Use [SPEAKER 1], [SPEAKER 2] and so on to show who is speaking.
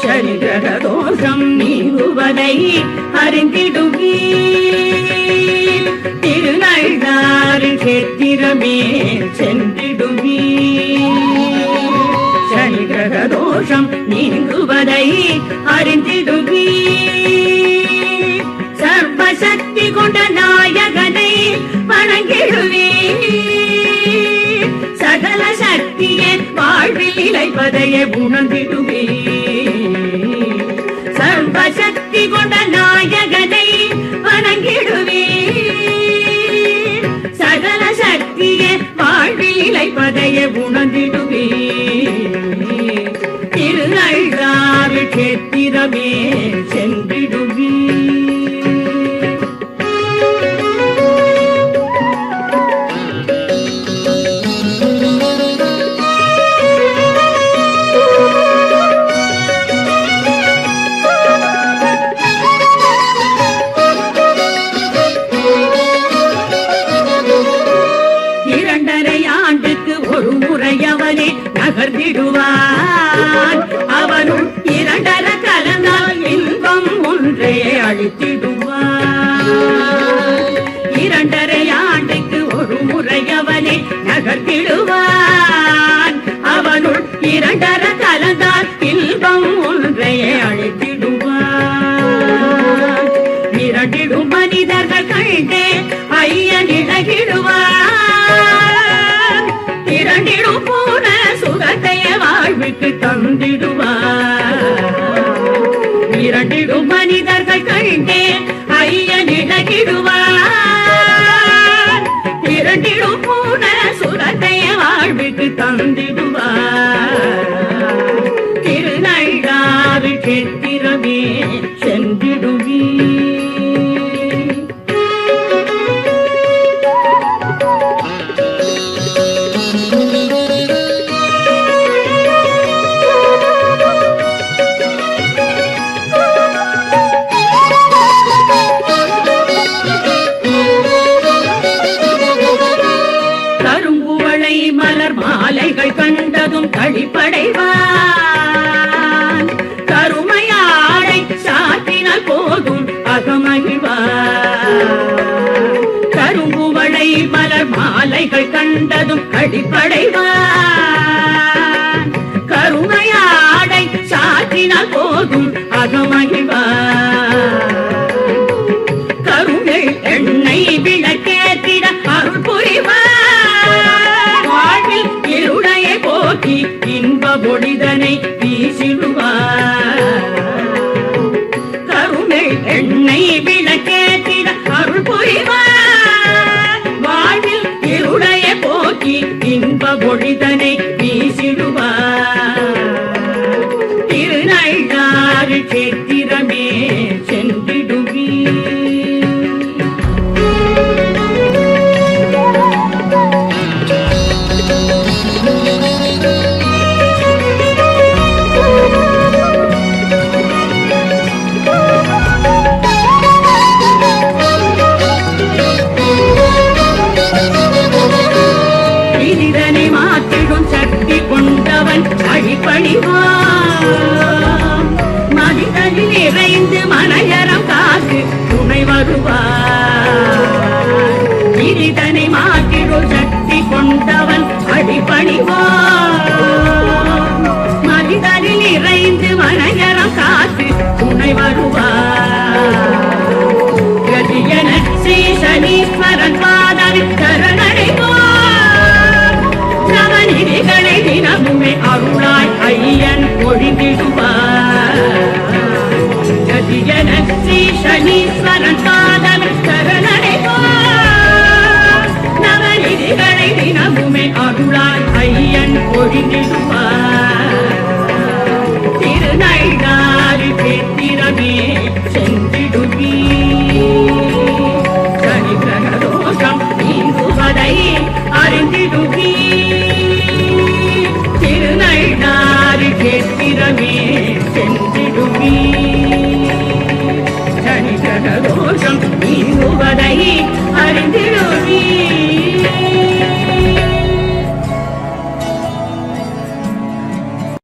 [SPEAKER 1] சனி கிரக தோஷம் நீங்குவதை அறிந்திடுவீர். திருநள்ளாறு கேத்திரமே சென்றிடுவீர். சனி கிரக தோஷம் நீங்குவதை அறிந்திடுவீர். சர்வசக்தி கொண்ட நாயகனை வணங்கிடுவீர். சகல சக்தியை வாழ்வில் இழைப்பதையே உணர்ந்திடுவீர். சர்வசக்தி கொண்ட நாயகனை வணங்கிடுவீர். சகல சக்தியை வாழ்வில் இழைப்பதையே உணர்ந்திடுவீர். திருநள்ளாறு கேத்திரமே சென்றிடுவீர். நகர்ந்திடுவான். அவனும் இரண்டர கலந்தால் இன்பம் ஒன்றே அளித்திடுவான். இரண்டரை ஆண்டுக்கு ஒரு முறை அவனே நகர்த்திடுவான். அவனுள் இரண்டர கலந்தால் இன்பம் ஒன்றே அளித்திடுவான். இரண்டிடும் மனிதர்கள் கண்டே ஐயன் இழகிடுவான். இரண்டிடும் பூன சுகத்தைய வாழ்வுக்கு தந்திடுவார். இரண்டிடும் மனிதர்கள் கண்டே ஐயன் இழகிடுவார். இரண்டிடும் பூன சுகத்தைய வாழ்வுக்கு தந்திடுவார். திருநள்ளாறு கேத்திரமே சென்றிடுவீர். மாலைகள் கண்டதும் கழிப்படைவான். கருமையாடை சாற்றினால் போதும் அகமகிழ்வான். கரும்புவளை மலர் மாலைகள் கண்டதும் கழிப்படைவான். கருமையாடை சாற்றினால் போதும் அகமகிழ்வான். கருணை எண்ணெய் விளக்கேற்றிட அருள் புரிவான். இருளையை போக்கி இன்ப பொடிதனை வீசிடுவார். கருணை எண்ணெய் விளக்கேற்றிட அருள் புரிவார். வாழ்வில் இருளையை போக்கி இன்ப பொடிதனை வீசிடுவார். திருநள்ளாறு கேத்திரமே சென்றிடுவீர். அழிப்பணிவான். மனிதனில் இறைந்து மனையறம் காத்து துணை வருவான். இதனை மாற்றிடும் சக்தி கொண்டவன் அழிப்பணிவான். மனிதனில் இறைந்து மனையறம் காத்து துணை வருவான். கதியன ஸ்ரீ சனீஸ்வரன் பாதனை சரணடைவான். நவநிதிகளை தினமுமே அருளாய் ஐயன் ஒழிந்திடுவார். கதியன ஸ்ரீ சனீஸ்வரன் பாதனை சரணடைவான். நவநிதிகளை தினமுமே அருளாய் ஐயன் ஒழிந்திடுவார்.